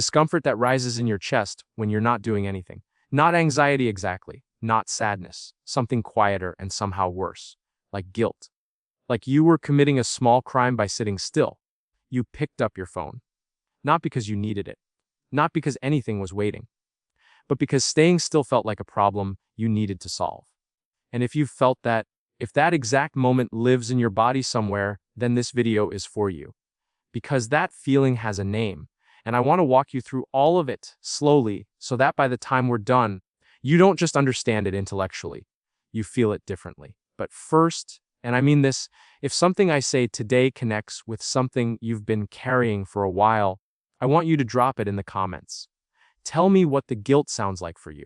discomfort that rises in your chest when you're not doing anything. Not anxiety exactly, not sadness, something quieter and somehow worse, like guilt. Like you were committing a small crime by sitting still. You picked up your phone. Not because you needed it, not because anything was waiting, but because staying still felt like a problem you needed to solve. And if you've felt that, if that exact moment lives in your body somewhere, then this video is for you. Because that feeling has a name, and I want to walk you through all of it slowly so that by the time we're done, you don't just understand it intellectually, you feel it differently. But first, and I mean this, if something I say today connects with something you've been carrying for a while, I want you to drop it in the comments. Tell me what the guilt sounds like for you.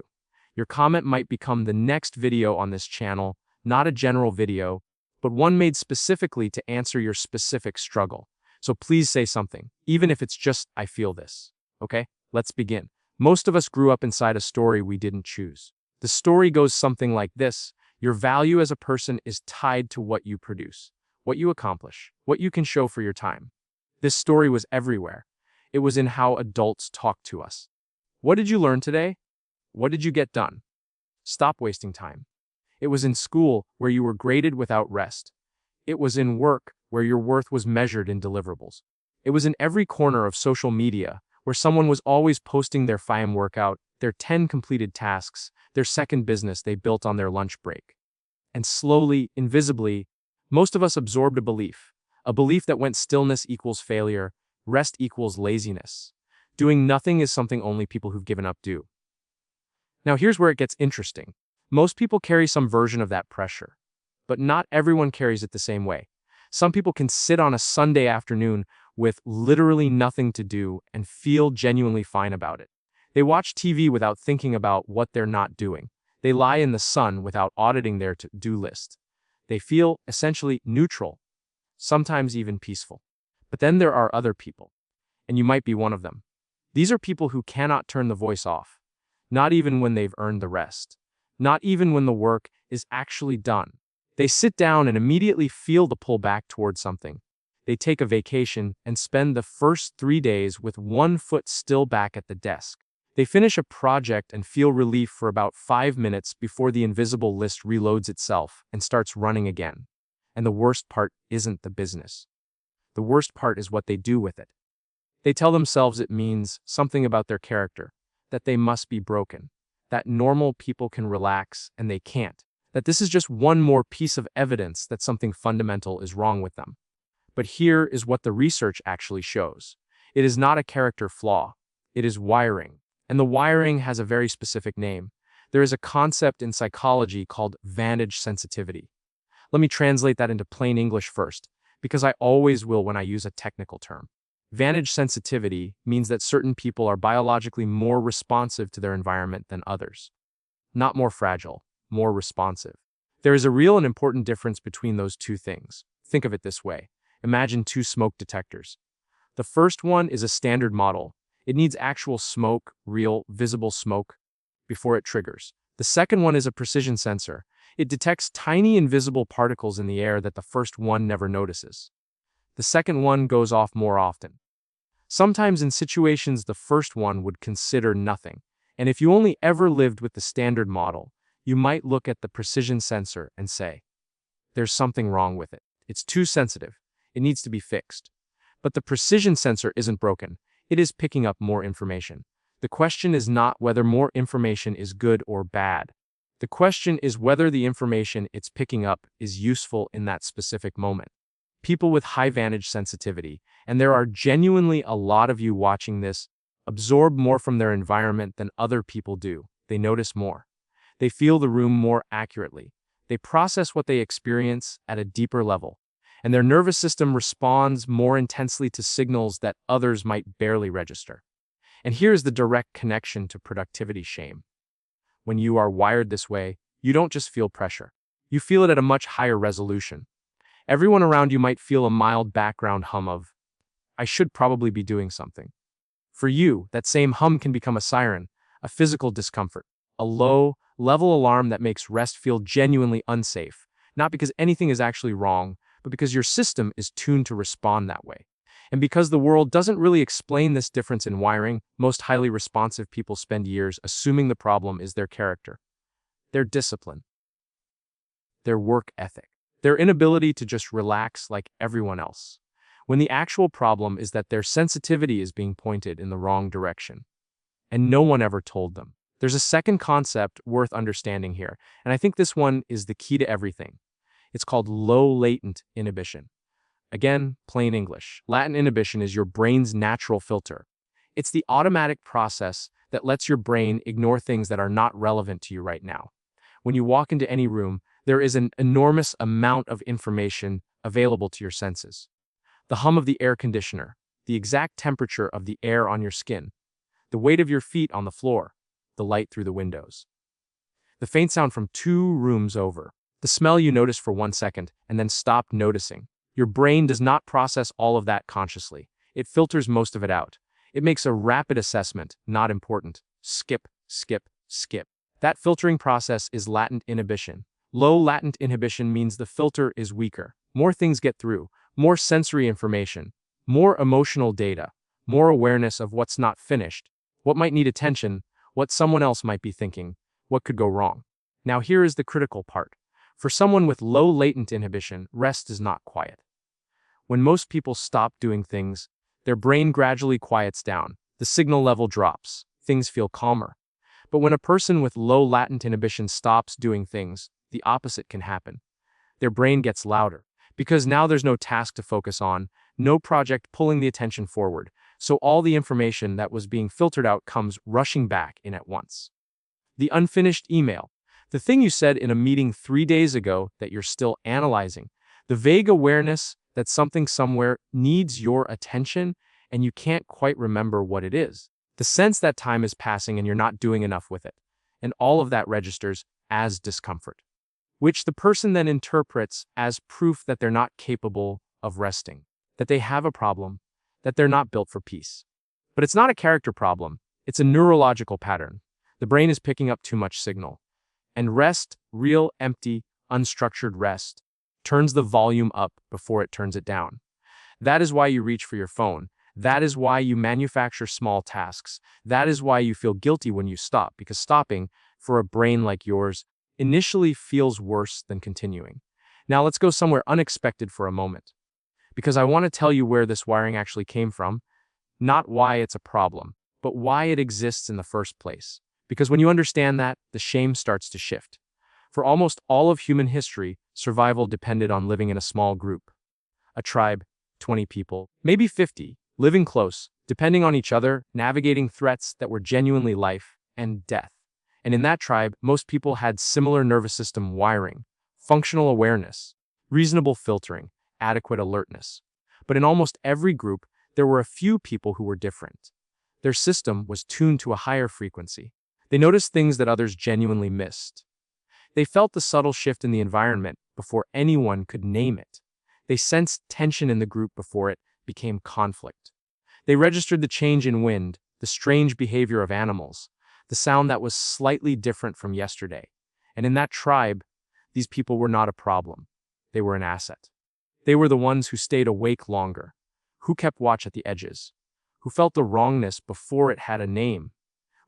Your comment might become the next video on this channel, not a general video, but one made specifically to answer your specific struggle. So please say something, even if it's just, I feel this. Okay, let's begin. Most of us grew up inside a story we didn't choose. The story goes something like this. Your value as a person is tied to what you produce, what you accomplish, what you can show for your time. This story was everywhere. It was in how adults talk to us. What did you learn today? What did you get done? Stop wasting time. It was in school where you were graded without rest. It was in work where your worth was measured in deliverables. It was in every corner of social media where someone was always posting their 5 workout, their 10 completed tasks, their second business they built on their lunch break. And slowly, invisibly, most of us absorbed a belief that went stillness equals failure, rest equals laziness. Doing nothing is something only people who've given up do. Now here's where it gets interesting. Most people carry some version of that pressure, but not everyone carries it the same way. Some people can sit on a Sunday afternoon with literally nothing to do and feel genuinely fine about it. They watch TV without thinking about what they're not doing. They lie in the sun without auditing their to-do list. They feel essentially neutral, sometimes even peaceful. But then there are other people, and you might be one of them. These are people who cannot turn the voice off, not even when they've earned the rest, not even when the work is actually done. They sit down and immediately feel the pull back towards something. They take a vacation and spend the first 3 days with one foot still back at the desk. They finish a project and feel relief for about 5 minutes before the invisible list reloads itself and starts running again. And the worst part isn't the business. The worst part is what they do with it. They tell themselves it means something about their character, that they must be broken, that normal people can relax and they can't, that this is just one more piece of evidence that something fundamental is wrong with them. But here is what the research actually shows. It is not a character flaw. It is wiring. And the wiring has a very specific name. There is a concept in psychology called vantage sensitivity. Let me translate that into plain English first, because I always will when I use a technical term. Vantage sensitivity means that certain people are biologically more responsive to their environment than others. Not more fragile, more responsive. There is a real and important difference between those two things. Think of it this way. Imagine 2 smoke detectors. The first one is a standard model. It needs actual smoke, real, visible smoke, before it triggers. The second one is a precision sensor. It detects tiny invisible particles in the air that the first one never notices. The second one goes off more often. Sometimes in situations the first one would consider nothing, and if you only ever lived with the standard model, you might look at the precision sensor and say, there's something wrong with it. It's too sensitive. It needs to be fixed. But the precision sensor isn't broken. It is picking up more information. The question is not whether more information is good or bad. The question is whether the information it's picking up is useful in that specific moment. People with high vantage sensitivity, and there are genuinely a lot of you watching this, absorb more from their environment than other people do. They notice more. They feel the room more accurately. They process what they experience at a deeper level. And their nervous system responds more intensely to signals that others might barely register. And here's the direct connection to productivity shame. When you are wired this way, you don't just feel pressure. You feel it at a much higher resolution. Everyone around you might feel a mild background hum of, I should probably be doing something. For you, that same hum can become a siren, a physical discomfort, a low-level alarm that makes rest feel genuinely unsafe, not because anything is actually wrong, but because your system is tuned to respond that way. And because the world doesn't really explain this difference in wiring, most highly responsive people spend years assuming the problem is their character, their discipline, their work ethic, their inability to just relax like everyone else, when the actual problem is that their sensitivity is being pointed in the wrong direction. And no one ever told them. There's a second concept worth understanding here, and I think this one is the key to everything. It's called low latent inhibition. Again, plain English. Latent inhibition is your brain's natural filter. It's the automatic process that lets your brain ignore things that are not relevant to you right now. When you walk into any room, there is an enormous amount of information available to your senses. The hum of the air conditioner, the exact temperature of the air on your skin, the weight of your feet on the floor, the light through the windows, the faint sound from 2 rooms over, the smell you notice for 1 second and then stop noticing. Your brain does not process all of that consciously. It filters most of it out. It makes a rapid assessment, not important. Skip, skip, skip. That filtering process is latent inhibition. Low latent inhibition means the filter is weaker. More things get through, more sensory information, more emotional data, more awareness of what's not finished, what might need attention, what someone else might be thinking, what could go wrong. Now here is the critical part. For someone with low latent inhibition, rest is not quiet. When most people stop doing things, their brain gradually quiets down, the signal level drops, things feel calmer. But when a person with low latent inhibition stops doing things, the opposite can happen. Their brain gets louder, because now there's no task to focus on, no project pulling the attention forward, so all the information that was being filtered out comes rushing back in at once. The unfinished email, the thing you said in a meeting 3 days ago that you're still analyzing, the vague awareness that something somewhere needs your attention and you can't quite remember what it is. The sense that time is passing and you're not doing enough with it. And all of that registers as discomfort, which the person then interprets as proof that they're not capable of resting, that they have a problem, that they're not built for peace. But it's not a character problem, it's a neurological pattern. The brain is picking up too much signal. And rest, real, empty, unstructured rest, turns the volume up before it turns it down. That is why you reach for your phone. That is why you manufacture small tasks. That is why you feel guilty when you stop, because stopping, for a brain like yours, initially feels worse than continuing. Now let's go somewhere unexpected for a moment, because I want to tell you where this wiring actually came from, not why it's a problem, but why it exists in the first place. Because when you understand that, the shame starts to shift. For almost all of human history, survival depended on living in a small group. A tribe, 20 people, maybe 50, living close, depending on each other, navigating threats that were genuinely life and death. And in that tribe, most people had similar nervous system wiring, functional awareness, reasonable filtering, adequate alertness. But in almost every group, there were a few people who were different. Their system was tuned to a higher frequency. They noticed things that others genuinely missed. They felt the subtle shift in the environment before anyone could name it. They sensed tension in the group before it became conflict. They registered the change in wind, the strange behavior of animals, the sound that was slightly different from yesterday. And in that tribe, these people were not a problem. They were an asset. They were the ones who stayed awake longer, who kept watch at the edges, who felt the wrongness before it had a name,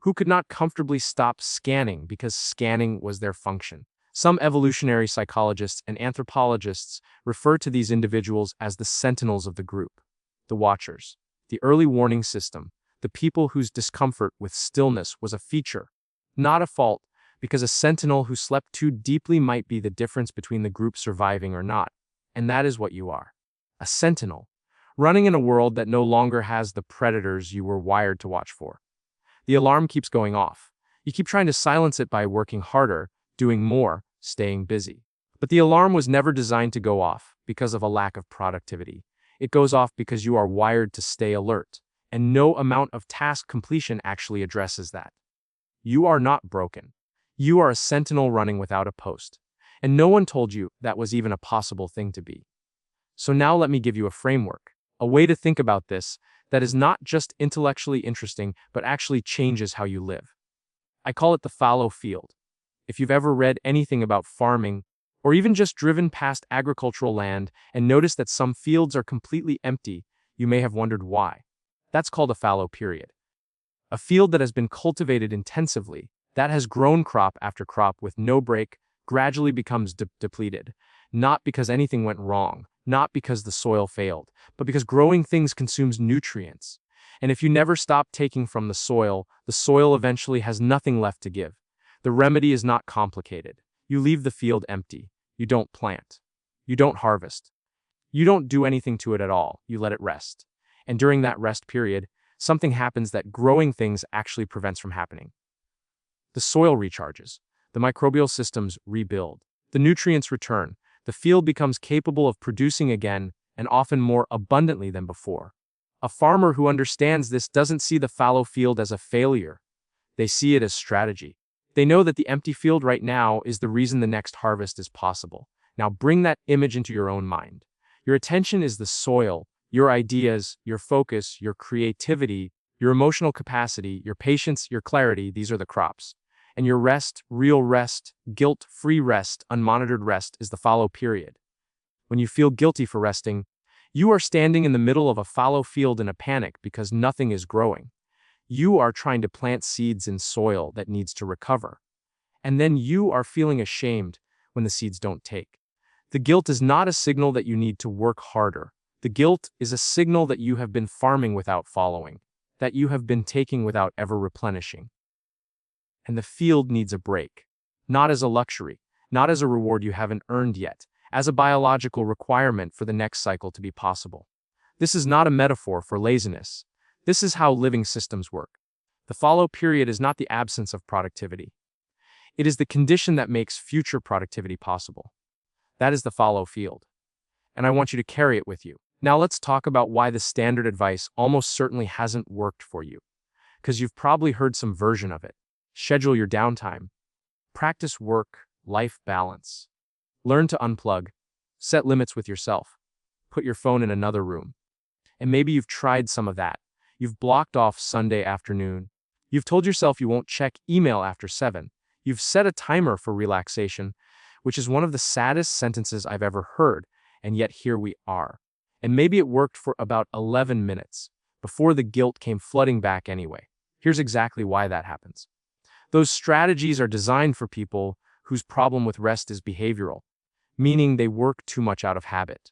who could not comfortably stop scanning because scanning was their function. Some evolutionary psychologists and anthropologists refer to these individuals as the sentinels of the group, the watchers, the early warning system, the people whose discomfort with stillness was a feature, not a fault, because a sentinel who slept too deeply might be the difference between the group surviving or not. And that is what you are. A sentinel, running in a world that no longer has the predators you were wired to watch for. The alarm keeps going off. You keep trying to silence it by working harder, doing more, staying busy. But the alarm was never designed to go off because of a lack of productivity. It goes off because you are wired to stay alert, and no amount of task completion actually addresses that. You are not broken. You are a sentinel running without a post, and no one told you that was even a possible thing to be. So now let me give you a framework, a way to think about this that is not just intellectually interesting, but actually changes how you live. I call it the fallow field. If you've ever read anything about farming, or even just driven past agricultural land and noticed that some fields are completely empty, You may have wondered why. That's called a fallow period. A field that has been cultivated intensively, that has grown crop after crop with no break, gradually becomes depleted. Not because anything went wrong, not because the soil failed, but because growing things consumes nutrients. And if you never stop taking from the soil eventually has nothing left to give. The remedy is not complicated. You leave the field empty. You don't plant. You don't harvest. You don't do anything to it at all. You let it rest. And during that rest period, something happens that growing things actually prevents from happening. The soil recharges. The microbial systems rebuild. The nutrients return. The field becomes capable of producing again, and often more abundantly than before. A farmer who understands this doesn't see the fallow field as a failure. They see it as strategy. They know that the empty field right now is the reason the next harvest is possible. Now bring that image into your own mind. Your attention is the soil, your ideas, your focus, your creativity, your emotional capacity, your patience, your clarity, these are the crops. And your rest, real rest, guilt-free rest, unmonitored rest is the fallow period. When you feel guilty for resting, you are standing in the middle of a fallow field in a panic because nothing is growing. You are trying to plant seeds in soil that needs to recover. And then you are feeling ashamed when the seeds don't take. The guilt is not a signal that you need to work harder. The guilt is a signal that you have been farming without following, that you have been taking without ever replenishing. And the field needs a break. Not as a luxury, not as a reward you haven't earned yet, as a biological requirement for the next cycle to be possible. This is not a metaphor for laziness. This is how living systems work. The fallow period is not the absence of productivity. It is the condition that makes future productivity possible. That is the fallow field. And I want you to carry it with you. Now let's talk about why the standard advice almost certainly hasn't worked for you. Because you've probably heard some version of it. Schedule your downtime. Practice work-life balance. Learn to unplug. Set limits with yourself. Put your phone in another room. And maybe you've tried some of that. You've blocked off Sunday afternoon. You've told yourself you won't check email after 7. You've set a timer for relaxation, which is one of the saddest sentences I've ever heard, and yet here we are. And maybe it worked for about 11 minutes, before the guilt came flooding back anyway. Here's exactly why that happens. Those strategies are designed for people whose problem with rest is behavioral, meaning they work too much out of habit.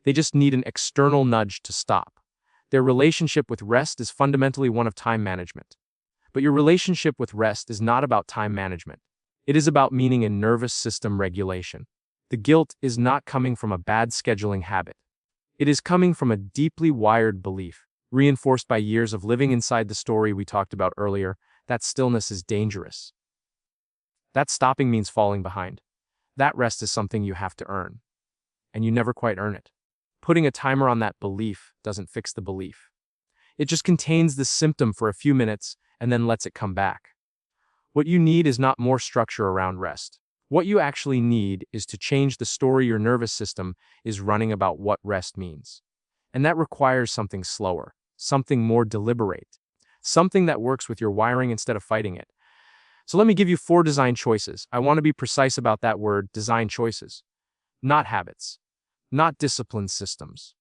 They just need an external nudge to stop. Their relationship with rest is fundamentally one of time management. But your relationship with rest is not about time management. It is about meaning and nervous system regulation. The guilt is not coming from a bad scheduling habit. It is coming from a deeply wired belief, reinforced by years of living inside the story we talked about earlier, that stillness is dangerous. That stopping means falling behind. That rest is something you have to earn. And you never quite earn it. Putting a timer on that belief doesn't fix the belief. It just contains the symptom for a few minutes and then lets it come back. What you need is not more structure around rest. What you actually need is to change the story your nervous system is running about what rest means. And that requires something slower, something more deliberate, something that works with your wiring instead of fighting it. So let me give you 4 design choices. I want to be precise about that word, design choices. Not habits. Not disciplined systems.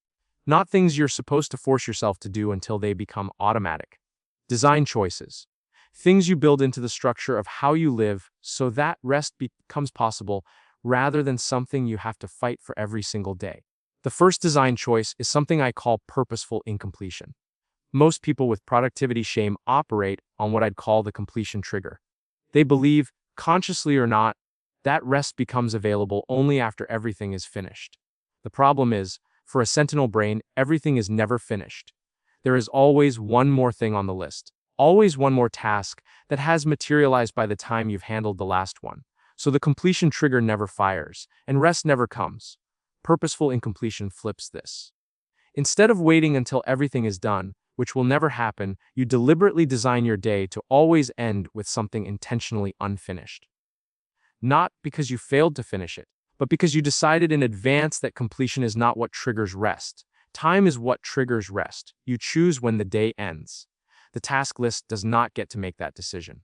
Not things you're supposed to force yourself to do until they become automatic. Design choices. Things you build into the structure of how you live so that rest becomes possible rather than something you have to fight for every single day. The first design choice is something I call purposeful incompletion. Most people with productivity shame operate on what I'd call the completion trigger. They believe, consciously or not, that rest becomes available only after everything is finished. The problem is, for a sentinel brain, everything is never finished. There is always one more thing on the list. Always one more task that has materialized by the time you've handled the last one. So the completion trigger never fires, and rest never comes. Purposeful incompletion flips this. Instead of waiting until everything is done, which will never happen, you deliberately design your day to always end with something intentionally unfinished. Not because you failed to finish it, but because you decided in advance that completion is not what triggers rest. Time is what triggers rest. You choose when the day ends. The task list does not get to make that decision.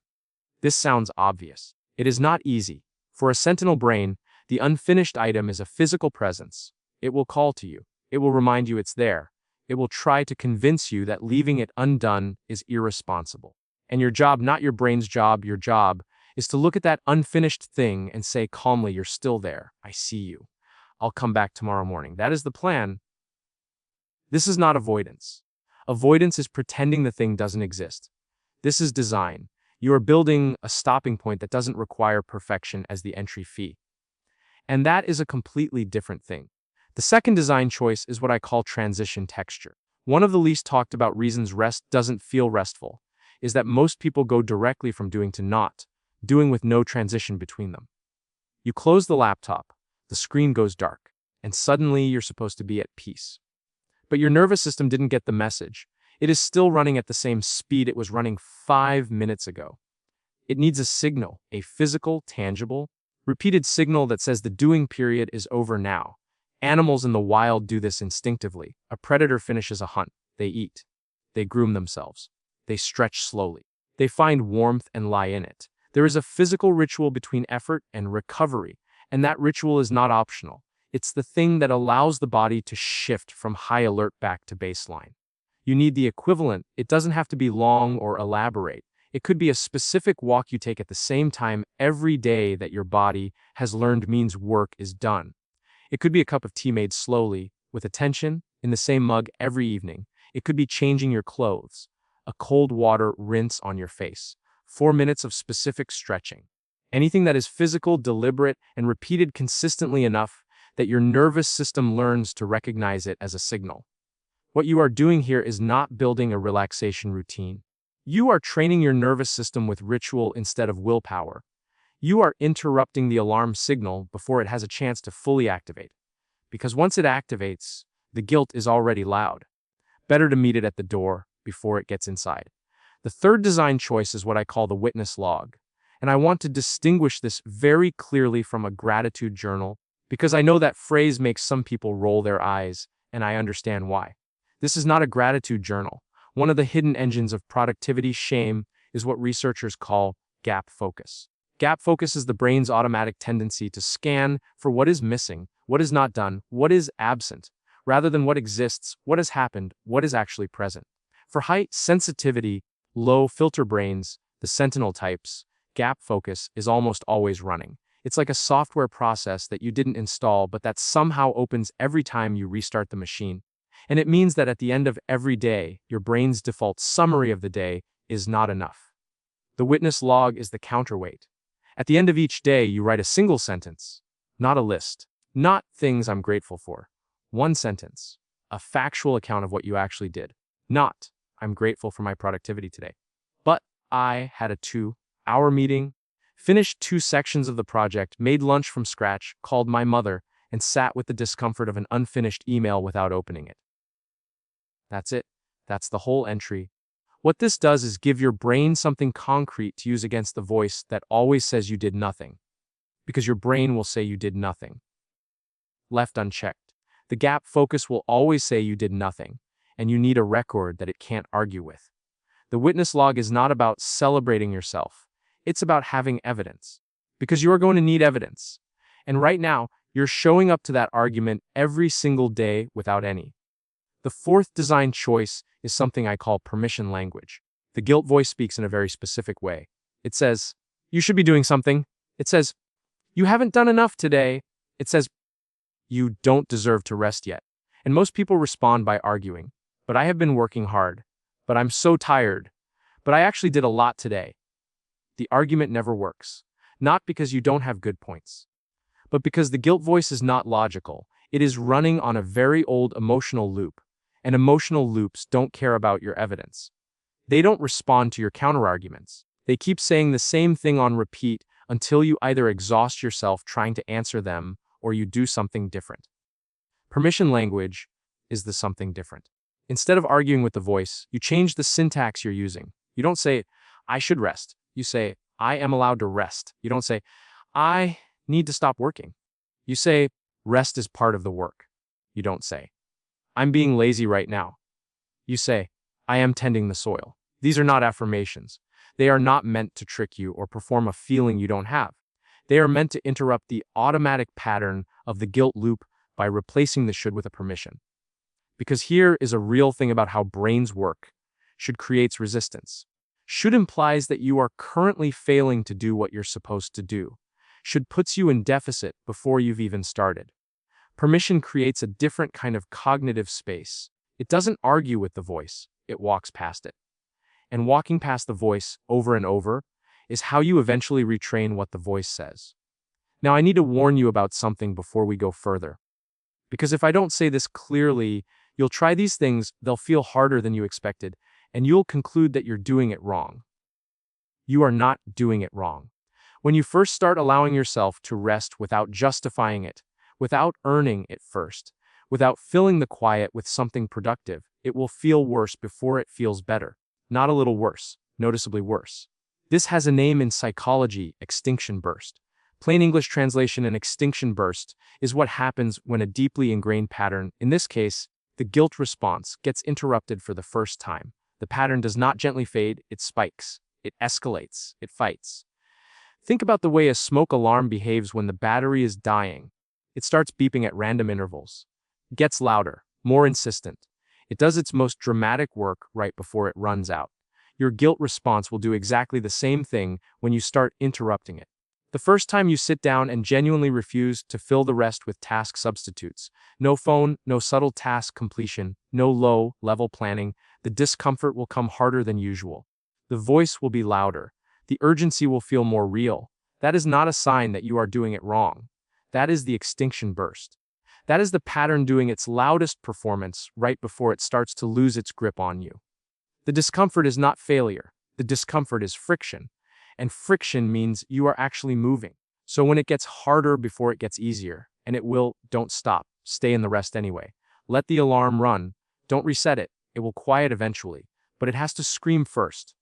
This sounds obvious. It is not easy. For a sentinel brain, the unfinished item is a physical presence. It will call to you. It will remind you it's there. it will try to convince you that leaving it undone is irresponsible. And your job, not your brain's job, your job, is to look at that unfinished thing and say calmly, "You're still there. I see you. I'll come back tomorrow morning." That is the plan. This is not avoidance. Avoidance is pretending the thing doesn't exist. This is design. You are building a stopping point that doesn't require perfection as the entry fee. And that is a completely different thing. The second design choice is what I call transition texture. One of the least talked about reasons rest doesn't feel restful is that most people go directly from doing to not, doing with no transition between them. You close the laptop, the screen goes dark, and suddenly you're supposed to be at peace. But your nervous system didn't get the message. It is still running at the same speed it was running 5 minutes ago. It needs a signal, a physical, tangible, repeated signal that says the doing period is over now. Animals in the wild do this instinctively. A predator finishes a hunt. They eat. They groom themselves. They stretch slowly. They find warmth and lie in it. There is a physical ritual between effort and recovery, and that ritual is not optional. It's the thing that allows the body to shift from high alert back to baseline. You need the equivalent. It doesn't have to be long or elaborate. It could be a specific walk you take at the same time every day that your body has learned means work is done. It could be a cup of tea made slowly, with attention, in the same mug every evening. It could be changing your clothes, a cold water rinse on your face, 4 minutes of specific stretching. Anything that is physical, deliberate, and repeated consistently enough that your nervous system learns to recognize it as a signal. What you are doing here is not building a relaxation routine. You are training your nervous system with ritual instead of willpower. You are interrupting the alarm signal before it has a chance to fully activate. Because once it activates, the guilt is already loud. Better to meet it at the door before it gets inside. The third design choice is what I call the witness log. And I want to distinguish this very clearly from a gratitude journal, because I know that phrase makes some people roll their eyes, and I understand why. This is not a gratitude journal. One of the hidden engines of productivity shame is what researchers call gap focus. Gap focus is the brain's automatic tendency to scan for what is missing, what is not done, what is absent, rather than what exists, what has happened, what is actually present. For high sensitivity, low filter brains, the sentinel types, gap focus is almost always running. It's like a software process that you didn't install but that somehow opens every time you restart the machine. And it means that at the end of every day, your brain's default summary of the day is not enough. The witness log is the counterweight. At the end of each day, you write a single sentence, not a list, not things I'm grateful for. One sentence, a factual account of what you actually did, not I'm grateful for my productivity today. But I had a 2-hour meeting, finished 2 sections of the project, made lunch from scratch, called my mother, and sat with the discomfort of an unfinished email without opening it. That's it. That's the whole entry. What this does is give your brain something concrete to use against the voice that always says you did nothing. Because your brain will say you did nothing. Left unchecked. The gap focus will always say you did nothing, and you need a record that it can't argue with. The witness log is not about celebrating yourself. It's about having evidence. Because you are going to need evidence. And right now, you're showing up to that argument every single day without any. The fourth design choice is something I call permission language. The guilt voice speaks in a very specific way. It says, you should be doing something. It says, you haven't done enough today. It says, you don't deserve to rest yet. And most people respond by arguing, but I have been working hard, but I'm so tired, but I actually did a lot today. The argument never works, not because you don't have good points, but because the guilt voice is not logical. It is running on a very old emotional loop. And emotional loops don't care about your evidence. They don't respond to your counterarguments. They keep saying the same thing on repeat until you either exhaust yourself trying to answer them or you do something different. Permission language is the something different. Instead of arguing with the voice, you change the syntax you're using. You don't say, I should rest. You say, I am allowed to rest. You don't say, I need to stop working. You say, rest is part of the work. You don't say, I'm being lazy right now. You say, I am tending the soil. These are not affirmations. They are not meant to trick you or perform a feeling you don't have. They are meant to interrupt the automatic pattern of the guilt loop by replacing the should with a permission. Because here is a real thing about how brains work. Should creates resistance. Should implies that you are currently failing to do what you're supposed to do. Should puts you in deficit before you've even started. Permission creates a different kind of cognitive space. It doesn't argue with the voice, it walks past it. And walking past the voice over and over is how you eventually retrain what the voice says. Now, I need to warn you about something before we go further. Because if I don't say this clearly, you'll try these things, they'll feel harder than you expected, and you'll conclude that you're doing it wrong. You are not doing it wrong. When you first start allowing yourself to rest without justifying it, without earning it first, without filling the quiet with something productive, it will feel worse before it feels better. Not a little worse, noticeably worse. This has a name in psychology: extinction burst. Plain English translation: an extinction burst is what happens when a deeply ingrained pattern, in this case, the guilt response, gets interrupted for the first time. The pattern does not gently fade, it spikes, it escalates, it fights. Think about the way a smoke alarm behaves when the battery is dying. It starts beeping at random intervals. It gets louder, more insistent. It does its most dramatic work right before it runs out. Your guilt response will do exactly the same thing when you start interrupting it. The first time you sit down and genuinely refuse to fill the rest with task substitutes, no phone, no subtle task completion, no low-level planning, the discomfort will come harder than usual. The voice will be louder. The urgency will feel more real. That is not a sign that you are doing it wrong. That is the extinction burst. That is the pattern doing its loudest performance right before it starts to lose its grip on you. The discomfort is not failure. The discomfort is friction. And friction means you are actually moving. So when it gets harder before it gets easier, and it will, don't stop. Stay in the rest anyway. Let the alarm run. Don't reset it. It will quiet eventually. But it has to scream first.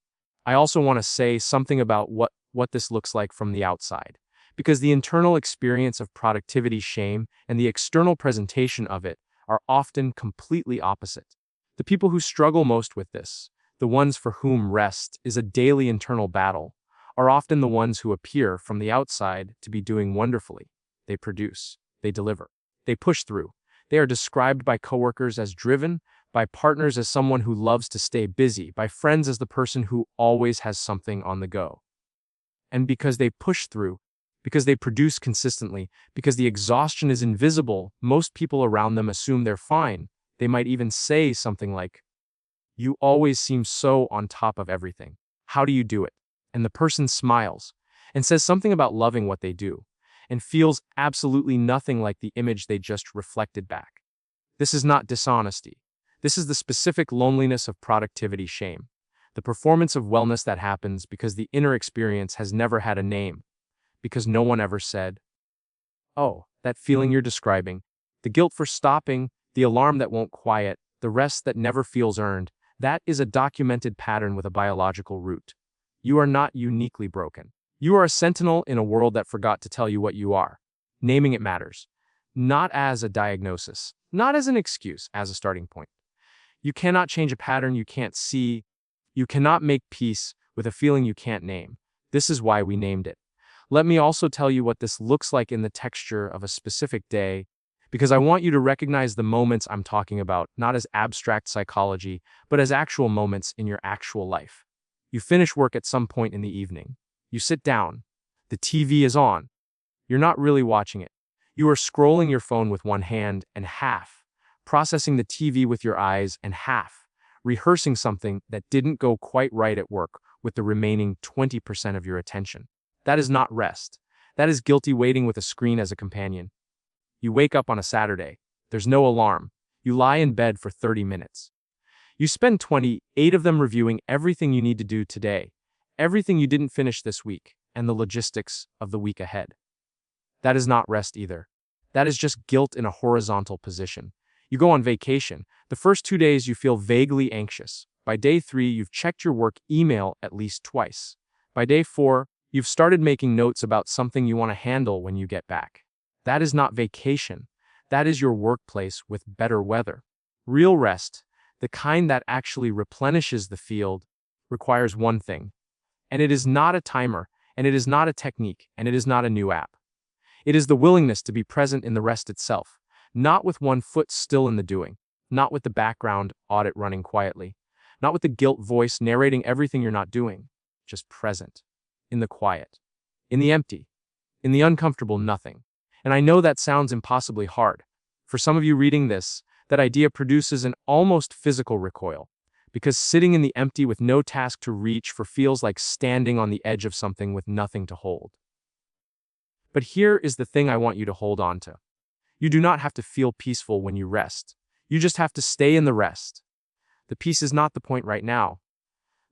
I also want to say something about what this looks like from the outside. Because the internal experience of productivity shame and the external presentation of it are often completely opposite. The people who struggle most with this, the ones for whom rest is a daily internal battle, are often the ones who appear from the outside to be doing wonderfully. They produce, they deliver, they push through. They are described by coworkers as driven, by partners as someone who loves to stay busy, by friends as the person who always has something on the go. And because they push through, because they produce consistently, because the exhaustion is invisible, most people around them assume they're fine. They might even say something like, "You always seem so on top of everything. How do you do it?" And the person smiles and says something about loving what they do and feels absolutely nothing like the image they just reflected back. This is not dishonesty. This is the specific loneliness of productivity shame, the performance of wellness that happens because the inner experience has never had a name, because no one ever said, "Oh, that feeling you're describing, the guilt for stopping, the alarm that won't quiet, the rest that never feels earned, that is a documented pattern with a biological root. You are not uniquely broken. You are a sentinel in a world that forgot to tell you what you are. Naming it matters. Not as a diagnosis, not as an excuse, as a starting point. You cannot change a pattern you can't see. You cannot make peace with a feeling you can't name. This is why we named it. Let me also tell you what this looks like in the texture of a specific day, because I want you to recognize the moments I'm talking about, not as abstract psychology, but as actual moments in your actual life. You finish work at some point in the evening. You sit down. The TV is on. You're not really watching it. You are scrolling your phone with one hand and half, processing the TV with your eyes and half, rehearsing something that didn't go quite right at work with the remaining 20% of your attention. That is not rest. That is guilty waiting with a screen as a companion. You wake up on a Saturday. There's no alarm. You lie in bed for 30 minutes. You spend 28 of them reviewing everything you need to do today, everything you didn't finish this week, and the logistics of the week ahead. That is not rest either. That is just guilt in a horizontal position. You go on vacation. The first 2 days you feel vaguely anxious. By day 3, you've checked your work email at least twice. By day 4, you've started making notes about something you want to handle when you get back. That is not vacation. That is your workplace with better weather. Real rest, the kind that actually replenishes the field, requires one thing. And it is not a timer, and it is not a technique, and it is not a new app. It is the willingness to be present in the rest itself, not with one foot still in the doing. not with the background audit running quietly, not with the guilt voice narrating everything you're not doing, just present, in the quiet, in the empty, in the uncomfortable nothing. And I know that sounds impossibly hard. For some of you reading this, that idea produces an almost physical recoil, because sitting in the empty with no task to reach for feels like standing on the edge of something with nothing to hold. But here is the thing I want you to hold on to. You do not have to feel peaceful when you rest. You just have to stay in the rest. The peace is not the point right now.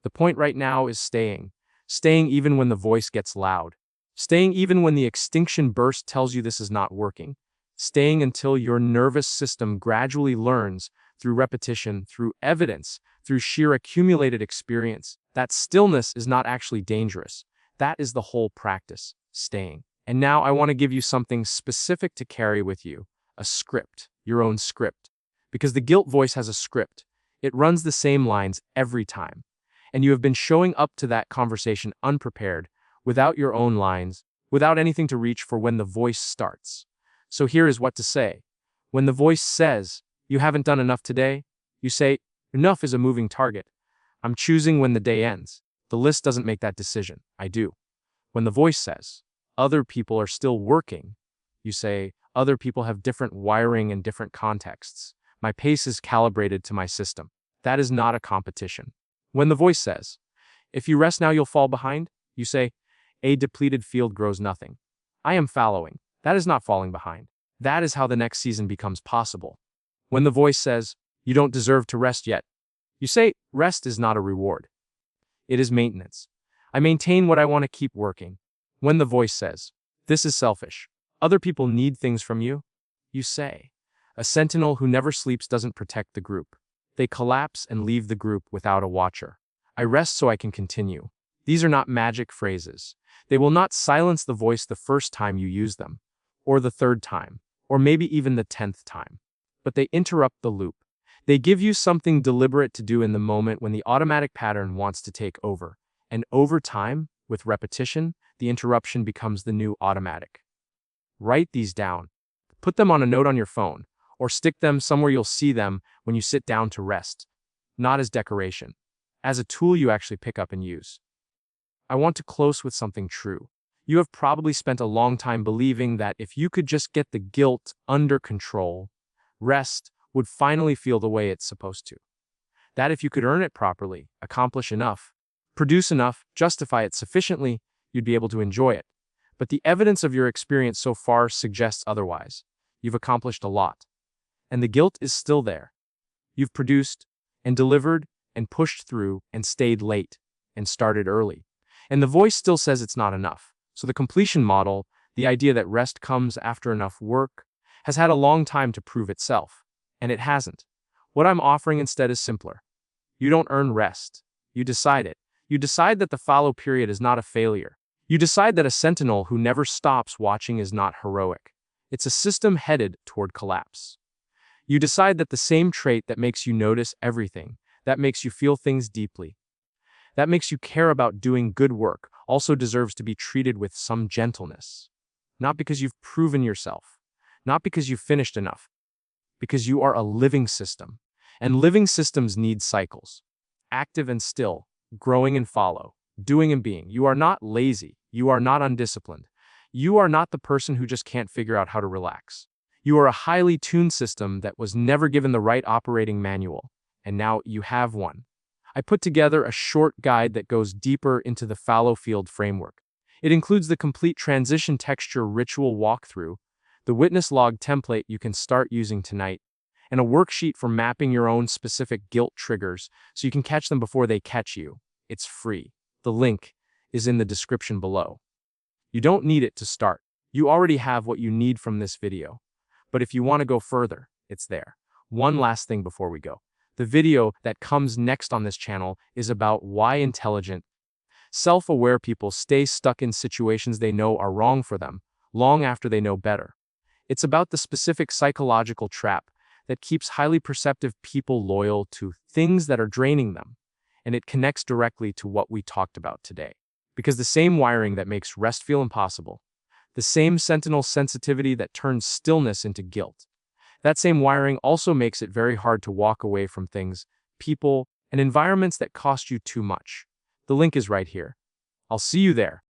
The point right now is staying. Staying even when the voice gets loud. Staying even when the extinction burst tells you this is not working. Staying until your nervous system gradually learns, through repetition, through evidence, through sheer accumulated experience, that stillness is not actually dangerous. That is the whole practice, staying. And now I want to give you something specific to carry with you, a script, your own script. Because the guilt voice has a script. It runs the same lines every time. And you have been showing up to that conversation unprepared, without your own lines, without anything to reach for when the voice starts. So here is what to say. When the voice says, "You haven't done enough today," you say, "Enough is a moving target. I'm choosing when the day ends. The list doesn't make that decision. I do." When the voice says, "Other people are still working," you say, "Other people have different wiring and different contexts. My pace is calibrated to my system." That is not a competition. When the voice says, "If you rest now, you'll fall behind," you say, "A depleted field grows nothing. I am fallowing." That is not falling behind. That is how the next season becomes possible. When the voice says, "You don't deserve to rest yet," you say, "Rest is not a reward. It is maintenance. I maintain what I want to keep working." When the voice says, "This is selfish. Other people need things from you," you say, "A sentinel who never sleeps doesn't protect the group. They collapse and leave the group without a watcher. I rest so I can continue." These are not magic phrases. They will not silence the voice the first time you use them, or the third time, or maybe even the 10th time. But they interrupt the loop. They give you something deliberate to do in the moment when the automatic pattern wants to take over. And over time, with repetition, the interruption becomes the new automatic. Write these down. Put them on a note on your phone, or stick them somewhere you'll see them when you sit down to rest. Not as decoration, as a tool you actually pick up and use. I want to close with something true. You have probably spent a long time believing that if you could just get the guilt under control, rest would finally feel the way it's supposed to. That if you could earn it properly, accomplish enough, produce enough, justify it sufficiently, you'd be able to enjoy it. But the evidence of your experience so far suggests otherwise. You've accomplished a lot. And the guilt is still there. You've produced and delivered and pushed through and stayed late and started early. And the voice still says it's not enough. So the completion model, the idea that rest comes after enough work, has had a long time to prove itself. And it hasn't. What I'm offering instead is simpler. You don't earn rest. You decide it. You decide that the fallow period is not a failure. You decide that a sentinel who never stops watching is not heroic. It's a system headed toward collapse. You decide that the same trait that makes you notice everything, that makes you feel things deeply, that makes you care about doing good work, also deserves to be treated with some gentleness. Not because you've proven yourself, not because you've finished enough, because you are a living system. And living systems need cycles. Active and still, growing and follow, doing and being. You are not lazy. You are not undisciplined. You are not the person who just can't figure out how to relax. You are a highly tuned system that was never given the right operating manual, and now you have one. I put together a short guide that goes deeper into the fallow field framework. It includes the complete transition texture ritual walkthrough, the witness log template you can start using tonight, and a worksheet for mapping your own specific guilt triggers so you can catch them before they catch you. It's free. The link is in the description below. You don't need it to start. You already have what you need from this video. But if you want to go further, it's there. One last thing before we go. The video that comes next on this channel is about why intelligent, self-aware people stay stuck in situations they know are wrong for them, long after they know better. It's about the specific psychological trap that keeps highly perceptive people loyal to things that are draining them, and it connects directly to what we talked about today. Because the same wiring that makes rest feel impossible, the same sentinel sensitivity that turns stillness into guilt, That same wiring also makes it very hard to walk away from things, people, and environments that cost you too much. The link is right here. I'll see you there.